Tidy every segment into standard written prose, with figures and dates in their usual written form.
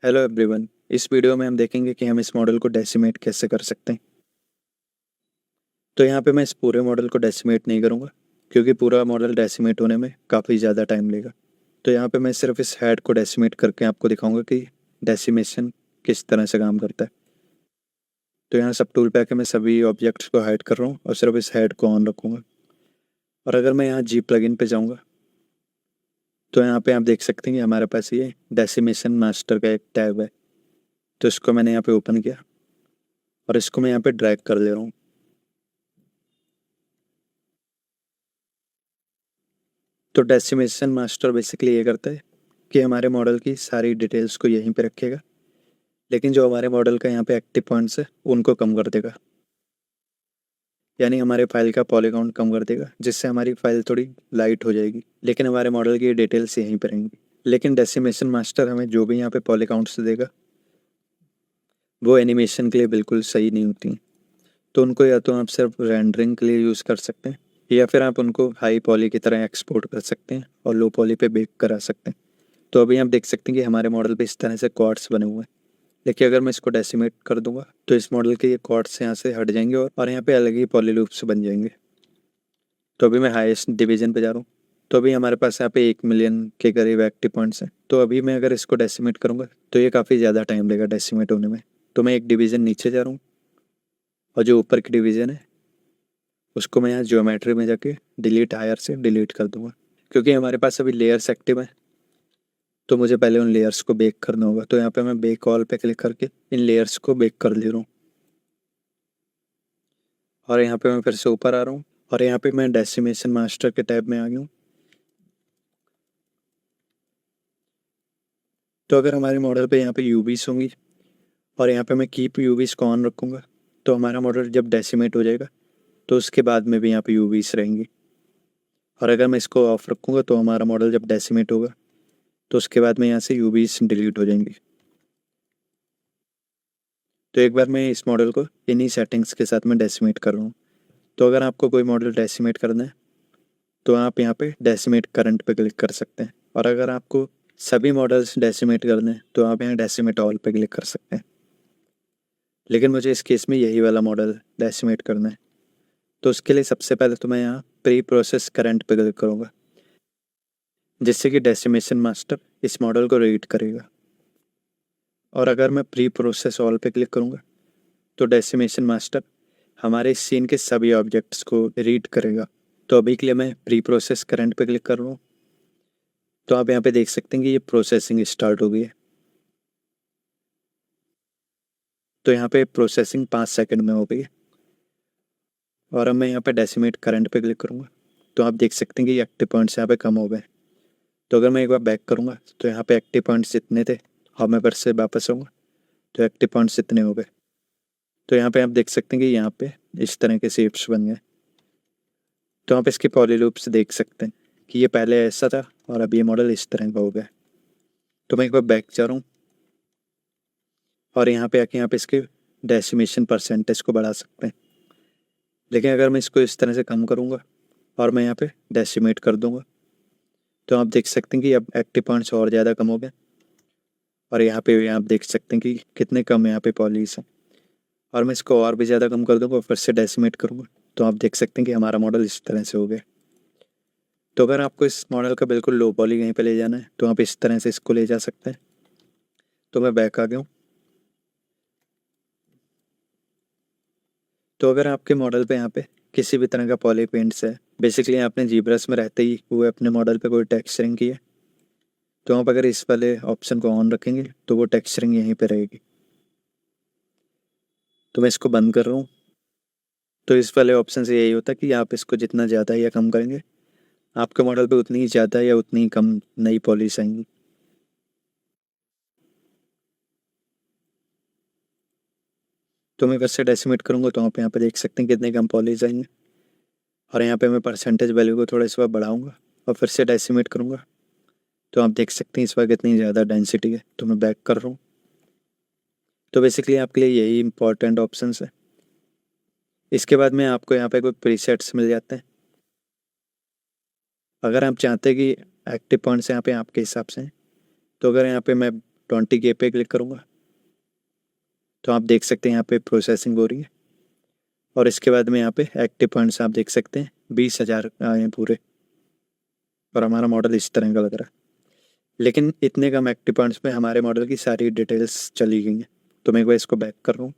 Hello everyone. इस video में हम देखेंगे कि हम इस मॉडल को डेसिमेट कैसे कर सकते हैं। तो यहाँ पे मैं इस पूरे मॉडल को डेसिमेट नहीं करूँगा क्योंकि पूरा मॉडल डेसिमेट होने में काफ़ी ज़्यादा टाइम लेगा। तो यहाँ पे मैं सिर्फ इस हेड को डेसिमेट करके आपको दिखाऊंगा कि डेसिमेशन किस तरह से काम करता है। तो यहाँ सब टूल पैक है, मैं सभी ऑब्जेक्ट्स को हाइड कर रहा हूँ और सिर्फ इस हेड को ऑन रखूँगा। और अगर मैं यहाँ जी प्लगइन पे जाऊँगा तो यहाँ पे आप देख सकते हैं कि हमारे पास ये डेसिमेशन मास्टर का एक टैब है। तो इसको मैंने यहाँ पे ओपन किया और इसको मैं यहाँ पे ड्रैग कर ले रहा हूँ। तो डेसिमेशन मास्टर बेसिकली ये करता है कि हमारे मॉडल की सारी डिटेल्स को यहीं पे रखेगा, लेकिन जो हमारे मॉडल का यहाँ पे एक्टिव पॉइंट्स है उनको कम कर देगा। यानी हमारे फाइल का पॉलीकाउंट कम कर देगा, जिससे हमारी फाइल थोड़ी लाइट हो जाएगी, लेकिन हमारे मॉडल की डिटेल्स यहीं पे रहेंगी। लेकिन डेसिमेशन मास्टर हमें जो भी यहाँ पे पॉलीकाउंट्स देगा वो एनिमेशन के लिए बिल्कुल सही नहीं होती हैं। तो उनको या तो आप सिर्फ रेंडरिंग के लिए यूज़ कर सकते हैं या फिर आप उनको हाई पॉली की तरह एक्सपोर्ट कर सकते हैं और लो पॉली पे बेक करा सकते हैं। तो अभी आप देख सकते हैं कि हमारे मॉडल पे इस तरह से क्वाड्स बने हुए हैं। देखिए, अगर मैं इसको डेसिमेट कर दूंगा तो इस मॉडल के ये क्वाड्स यहाँ से हट जाएंगे और यहाँ पे अलग ही पॉलीलूप्स बन जाएंगे। तो अभी मैं हाईएस्ट डिवीजन पे जा रहा हूँ। तो अभी हमारे पास यहाँ पे 1 मिलियन के करीब एक्टिव पॉइंट्स हैं। तो अभी मैं अगर इसको डेसिमेट करूँगा तो ये काफ़ी ज़्यादा टाइम लेगा डेसिमेट होने में। तो मैं एक डिवीज़न नीचे जा रहा हूँ और जो ऊपर की डिवीज़न है उसको मैं यहाँ ज्योमेट्री में जाके डिलीट हायर से डिलीट कर दूंगा, क्योंकि हमारे पास अभी लेयर्स एक्टिव है। तो मुझे पहले उन लेयर्स को बेक करना होगा। तो यहाँ पे मैं बेक ऑल पे क्लिक करके इन लेयर्स को बेक कर ले रहा हूँ और यहाँ पे मैं फिर से ऊपर आ रहा हूँ और यहाँ पे मैं डेसिमेशन मास्टर के टैब में आ गया हूँ। तो अगर हमारे मॉडल पे यहाँ पे यूवीज होंगी और यहाँ पे मैं कीप यूवीज को ऑन रखूँगा तो हमारा मॉडल जब डेसिमेट हो जाएगा तो उसके बाद में भी यहाँ पे यूवीज रहेंगी। और अगर मैं इसको ऑफ रखूँगा तो हमारा मॉडल जब डेसिमेट होगा तो उसके बाद में यहाँ से यूवीज डिलीट हो जाएंगी। तो एक बार मैं इस मॉडल को इन्हीं सेटिंग्स के साथ में डेसिमेट कर रहा हूँ। तो अगर आपको कोई मॉडल डेसिमेट करना है तो आप यहाँ पे डेसिमेट करंट पे क्लिक कर सकते हैं, और अगर आपको सभी मॉडल्स डेसिमेट करने हैं तो आप यहाँ डेसिमेट ऑल पे क्लिक कर सकते हैं। लेकिन मुझे इस केस में यही वाला मॉडल डेसिमेट करना है। तो उसके लिए सबसे पहले तो मैं यहाँ प्री प्रोसेस करंट पे क्लिक करूँगा, जिससे कि डेसिमेशन मास्टर इस मॉडल को रीड करेगा। और अगर मैं प्री प्रोसेस ऑल पे क्लिक करूँगा तो डेसिमेशन मास्टर हमारे इस सीन के सभी ऑब्जेक्ट्स को रीड करेगा। तो अभी के लिए मैं प्री प्रोसेस करंट पे क्लिक कर रहा हूँ। तो आप यहाँ पे देख सकते हैं कि ये प्रोसेसिंग स्टार्ट हो गई है। तो यहाँ पे प्रोसेसिंग 5 सेकंड में हो गई है। और अब मैं यहाँ पे डेसिमेट करंट पे क्लिक करूँगा तो आप देख सकते हैं कि एक्टिव पॉइंट्स यहाँ पे कम हो गए। तो अगर मैं एक बार बैक करूँगा तो यहाँ पे एक्टिव पॉइंट्स जितने थे और मैं फिर से वापस आऊँगा तो एक्टिव पॉइंट्स इतने हो गए। तो यहाँ पे आप देख सकते हैं कि यहाँ पे इस तरह के शेप्स बन गए। तो आप इसके पॉलीलूप्स देख सकते हैं कि ये पहले ऐसा था और अब ये मॉडल इस तरह का हो गया। तो मैं एक बार बैक जा रहा हूँ और यहाँ पे आके यहाँ पे इसके डेसिमेशन परसेंटेज को बढ़ा सकते हैं। लेकिन अगर मैं इसको इस तरह से कम करूँगा और मैं यहाँ पे डेसिमेट कर दूँगा तो आप देख सकते हैं कि अब एक्टिव पॉइंट्स और ज़्यादा कम हो गए। और यहाँ पे आप देख सकते हैं कि कितने कम यहाँ पे पॉलीज हैं। और मैं इसको और भी ज़्यादा कम कर दूँगा और फिर से डेसिमेट करूँगा तो आप देख सकते हैं कि हमारा मॉडल इस तरह से हो गया। तो अगर आपको इस मॉडल का बिल्कुल लो पॉली कहीं पे ले जाना है तो आप इस तरह से इसको ले जा सकते हैं। तो मैं बैक आ गया हूँ। तो अगर आपके मॉडल पे यहाँ पे किसी भी तरह का पॉली पेंट्स है, बेसिकली आपने जीब्रस में रहते ही हुए अपने मॉडल पे कोई टेक्सचरिंग की है, तो आप अगर इस वाले ऑप्शन को ऑन रखेंगे तो वो टेक्सचरिंग यहीं पे रहेगी। तो मैं इसको बंद कर रहा हूँ। तो इस वाले ऑप्शन से यही होता है कि आप इसको जितना ज़्यादा या कम करेंगे आपके मॉडल पे उतनी ही ज़्यादा या उतनी ही कम नई पॉलिश आएंगी। तो मैं फिर से डेसिमेट करूँगा तो आप यहाँ पे देख सकते हैं कितने कम पॉलिश आएंगे। और यहाँ पे मैं परसेंटेज वैल्यू को थोड़ा इस बार बढ़ाऊँगा और फिर से डेसिमेट करूँगा तो आप देख सकते हैं इस बार कितनी ज़्यादा डेंसिटी है। तो मैं बैक कर रहा हूँ। तो बेसिकली आपके लिए यही इंपॉर्टेंट ऑप्शंस है। इसके बाद में आपको यहाँ पे कोई प्रीसेट्स मिल जाते हैं। अगर आप चाहते हैं कि एक्टिव पॉइंट्स यहाँ पे आपके हिसाब से हैं तो अगर यहाँ पे मैं 20K पे क्लिक करूँगा तो आप देख सकते हैं यहाँ पे प्रोसेसिंग हो रही है। और इसके बाद में यहाँ पे एक्टिव पॉइंट्स आप देख सकते हैं 20,000 आए हैं पूरे, और हमारा मॉडल इस तरह का लग रहा है। लेकिन इतने कम एक्टिव पॉइंट्स में हमारे मॉडल की सारी डिटेल्स चली गई हैं। तो मैं एक बार इसको बैक कर रहा हूँ।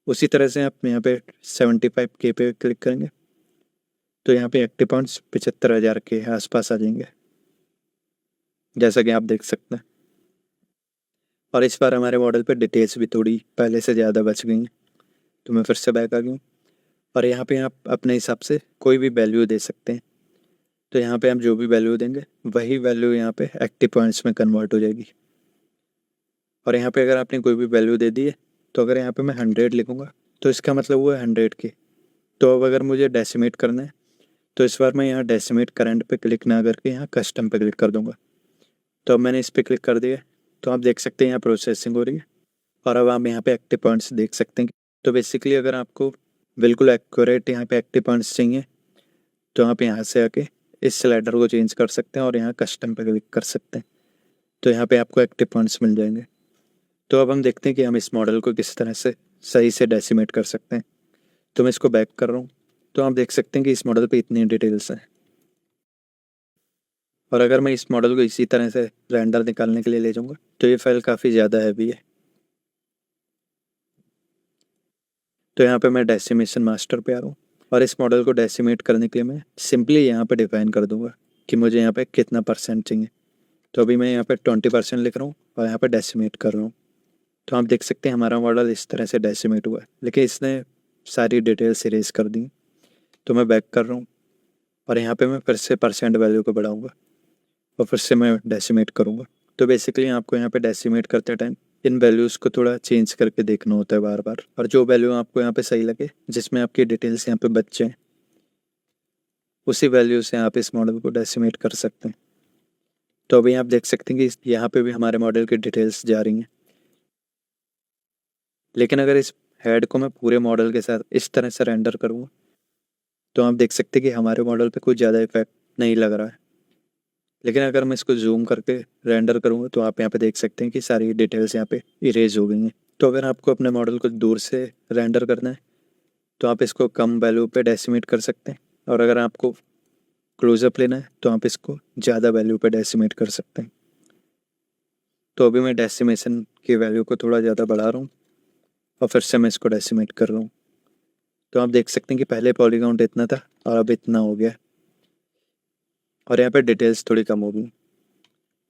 उसी तरह से आप यहाँ पे 75K पे क्लिक करेंगे तो यहाँ पे एक्टिव पॉइंट्स 75,000 के आसपास आ जाएंगे, जैसा कि आप देख सकते हैं। और इस बार हमारे मॉडल पे डिटेल्स भी थोड़ी पहले से ज़्यादा बच गई हैं। तो मैं फिर से बैक आ गया हूँ, और यहाँ पे आप अपने हिसाब से कोई भी वैल्यू दे सकते हैं। तो यहाँ पे हम जो भी वैल्यू देंगे वही वैल्यू यहाँ पे एक्टिव पॉइंट्स में कन्वर्ट हो जाएगी। और यहाँ पे अगर आपने कोई भी वैल्यू दे दी है तो अगर यहाँ पे मैं 100 लिखूँगा तो इसका मतलब हुआ 100K। तो अब अगर मुझे डेसिमेट करना है तो इस बार मैं यहाँ डेसिमेट करंट पे क्लिक ना करके यहाँ कस्टम पे क्लिक कर दूँगा। तो अब मैंने इस पर क्लिक कर दिया, तो आप देख सकते हैं यहाँ प्रोसेसिंग हो रही है। और अब आप यहाँ पे एक्टिव पॉइंट्स देख सकते हैं। तो बेसिकली अगर आपको बिल्कुल एक्यूरेट यहाँ पे एक्टिव पॉइंट्स चाहिए तो आप यहाँ से आके इस स्लाइडर को चेंज कर सकते हैं और यहाँ कस्टम पे क्लिक कर सकते हैं। तो यहाँ पे आपको एक्टिव पॉइंट्स मिल जाएंगे। तो अब हम देखते हैं कि हम इस मॉडल को किस तरह से सही से डेसिमेट कर सकते हैं। तो मैं इसको बैक कर रहा हूँ, तो आप देख सकते हैं कि इस मॉडल पे इतनी डिटेल्स हैं। और अगर मैं इस मॉडल को इसी तरह से रेंडर निकालने के लिए ले जाऊँगा तो ये फाइल काफ़ी ज़्यादा हैवी है। तो यहाँ पे मैं डेसिमेशन मास्टर पे आ रहा हूँ, और इस मॉडल को डेसिमेट करने के लिए मैं सिंपली यहाँ पे डिफाइन कर दूंगा कि मुझे यहाँ पे कितना परसेंट चाहिए। तो अभी मैं यहाँ पे 20% लिख रहा हूँ और यहाँ पे डेसिमेट कर रहा हूँ। तो आप देख सकते हैं हमारा मॉडल इस तरह से डेसिमेट हुआ है, लेकिन इसने सारी डिटेल्स इरेज कर दी। तो मैं बैक कर रहा हूँ, और यहाँ पे मैं फिर से परसेंट वैल्यू को बढ़ाऊँगा और फिर से मैं डेसिमेट करूँगा। तो बेसिकली आपको यहाँ पे डेसिमेट करते टाइम इन वैल्यूज़ को थोड़ा चेंज करके देखना होता है बार बार, और जो वैल्यू आपको यहाँ पे सही लगे, जिसमें आपकी डिटेल्स यहाँ पे बच जाएँ, उसी वैल्यू से आप इस मॉडल को डेसिमेट कर सकते हैं। तो अभी आप देख सकते हैं कि यहाँ पे भी हमारे मॉडल की डिटेल्स जा रही हैं। लेकिन अगर इस हेड को मैं पूरे मॉडल के साथ इस तरह से रेंडर करूँगा तो आप देख सकते हैं कि हमारे मॉडल पे कुछ ज़्यादा इफेक्ट नहीं लग रहा है। लेकिन अगर मैं इसको जूम करके रेंडर करूँगा तो आप यहाँ पे देख सकते हैं कि सारी डिटेल्स यहाँ पे इरेज हो गई हैं। तो अगर आपको अपने मॉडल को दूर से रेंडर करना है तो आप इसको कम वैल्यू पे डेसिमेट कर सकते हैं, और अगर आपको क्लोजअप लेना है तो आप इसको ज़्यादा वैल्यू पे डेसिमेट कर सकते हैं। तो अभी मैं डेसिमेशन की वैल्यू को थोड़ा ज़्यादा बढ़ा रहा हूँ और फिर से मैं इसको डेसिमेट कर रहा हूँ। तो आप देख सकते हैं कि पहले पॉलीकाउंट इतना था और अब इतना हो गया, और यहाँ पे डिटेल्स थोड़ी कम हो गई।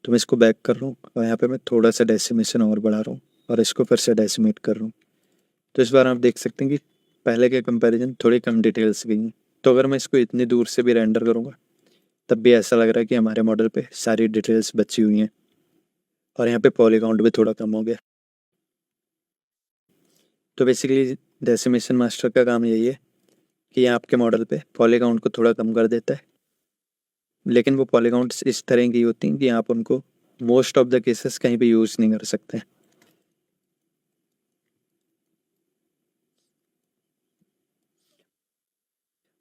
तो मैं इसको बैक कर रहा हूँ और यहाँ पे मैं थोड़ा सा डेसिमेशन और बढ़ा रहा हूँ और इसको फिर से डेसिमेट कर रहा हूँ। तो इस बार आप देख सकते हैं कि पहले के कंपैरिजन थोड़ी कम डिटेल्स गई हैं। तो अगर मैं इसको इतनी दूर से भी रेंडर करूँगा तब भी ऐसा लग रहा है कि हमारे मॉडल पे सारी डिटेल्स बची हुई हैं, और यहाँ पे पॉलीकाउंट भी थोड़ा कम हो गया। तो बेसिकली डेसिमेशन मास्टर का काम यही है कि आपके मॉडल पे पॉलीकाउंट को थोड़ा कम कर देता है, लेकिन वो पॉलीकाउंट्स इस तरह की होती हैं कि आप उनको मोस्ट ऑफ द केसेस कहीं भी यूज़ नहीं कर सकते।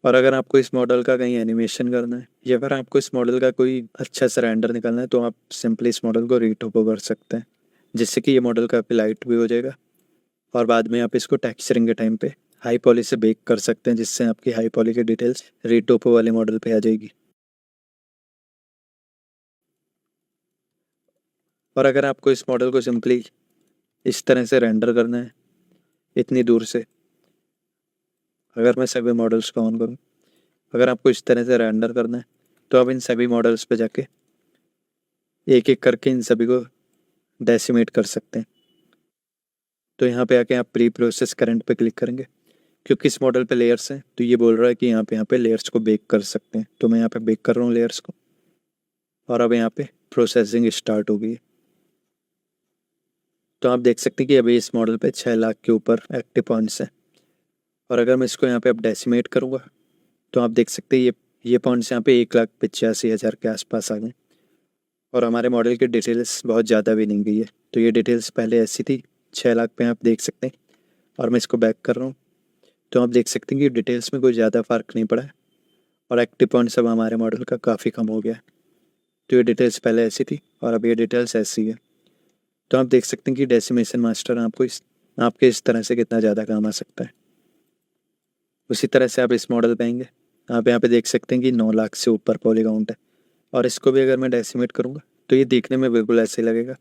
और अगर आपको इस मॉडल का कहीं एनिमेशन करना है या फिर आपको इस मॉडल का कोई अच्छा सा रेंडर निकालना है तो आप सिंपली इस मॉडल को रीटोपो कर सकते हैं, जिससे कि ये मॉडल काफ़ी लाइट भी हो जाएगा। और बाद में आप इसको टेक्सचरिंग के टाइम पे हाई पॉली से बेक कर सकते हैं, जिससे आपकी हाई पॉली की डिटेल्स रीटोपो वाले मॉडल पे आ जाएगी। और अगर आपको इस मॉडल को सिंपली इस तरह से रेंडर करना है इतनी दूर से, अगर मैं सभी मॉडल्स को ऑन करूँ, अगर आपको इस तरह से रेंडर करना है तो आप इन सभी मॉडल्स पे जाके एक एक करके इन सभी को डेसिमेट कर सकते हैं। तो यहाँ पे आके आप प्री प्रोसेस करंट पे क्लिक करेंगे, क्योंकि इस मॉडल पे लेयर्स हैं तो ये बोल रहा है कि यहाँ पे लेयर्स को बेक कर सकते हैं। तो मैं यहाँ पे बेक कर रहा हूँ लेयर्स को, और अब यहाँ पे प्रोसेसिंग स्टार्ट हो गई। तो आप देख सकते हैं कि अभी इस मॉडल पे 6 लाख के ऊपर एक्टिव पॉइंट्स हैं। और अगर मैं इसको यहाँ पे अब डेसिमेट करूँगा तो आप देख सकते हैं ये पॉइंट्स यहाँ पे 1,85,000 के आसपास आ गए, और हमारे मॉडल की डिटेल्स बहुत ज़्यादा भी नहीं गई है। तो ये डिटेल्स पहले ऐसी थी 6 लाख पे, आप देख सकते हैं। और मैं इसको बैक कर रहा हूँ तो आप देख सकते हैं कि डिटेल्स में कोई ज़्यादा फ़र्क नहीं पड़ा है, और एक्टिव पॉइंट्स अब हमारे मॉडल का काफ़ी कम हो गया है। तो ये डिटेल्स पहले ऐसी थी और अब ये डिटेल्स ऐसी है। तो आप देख सकते हैं कि डेसिमेशन मास्टर आपके इस तरह से कितना ज़्यादा काम आ सकता है। उसी तरह से आप इस मॉडल पे आएंगे, आप यहाँ पे देख सकते हैं कि 9 लाख से ऊपर पॉलीकाउंट है, और इसको भी अगर मैं डेसिमेट करूँगा तो ये देखने में बिल्कुल ऐसे लगेगा,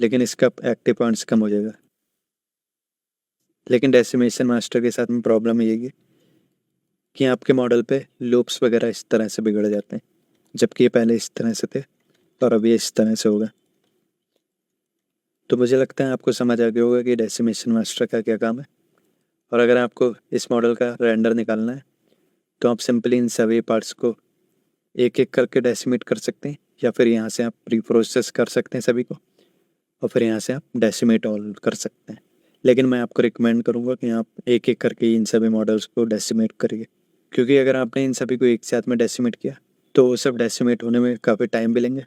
लेकिन इसका एक्टिव पॉइंट्स कम हो जाएगा। लेकिन डेसिमेशन मास्टर के साथ में प्रॉब्लम ये है कि आपके मॉडल पे लूप्स वगैरह इस तरह से बिगड़ जाते हैं, जबकि ये पहले इस तरह से थे और अभी इस तरह से होगा। तो मुझे लगता है आपको समझ आ गया होगा कि डेसिमेशन मास्टर का क्या काम है। और अगर आपको इस मॉडल का रेंडर निकालना है तो आप सिंपली इन सभी पार्ट्स को एक एक करके डेसिमेट कर सकते हैं, या फिर यहाँ से आप प्री प्रोसेस कर सकते हैं सभी को, और फिर यहाँ से आप डेसिमेट ऑल कर सकते हैं। लेकिन मैं आपको रिकमेंड करूँगा कि आप एक एक करके इन सभी मॉडल्स को डेसिमेट करिए, क्योंकि अगर आपने इन सभी को एक साथ में डेसिमेट किया तो वो सब डेसिमेट होने में काफ़ी टाइम भी लेंगे।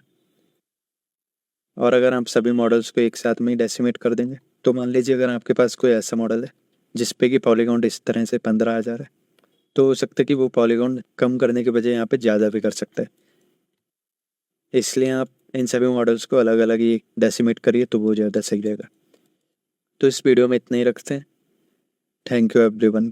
और अगर आप सभी मॉडल्स को एक साथ में ही डेसिमेट कर देंगे तो मान लीजिए अगर आपके पास कोई ऐसा मॉडल है जिसपे कि पॉलीगॉन इस तरह से 15,000 है, तो हो सकता है कि वो पॉलीगॉन कम करने के बजाय यहाँ पे ज़्यादा भी कर सकता है। इसलिए आप इन सभी मॉडल्स को अलग अलग ही डेसिमेट करिए तो वो ज़्यादा सही रहेगा। तो इस वीडियो में इतना ही रखते हैं। Thank you everyone.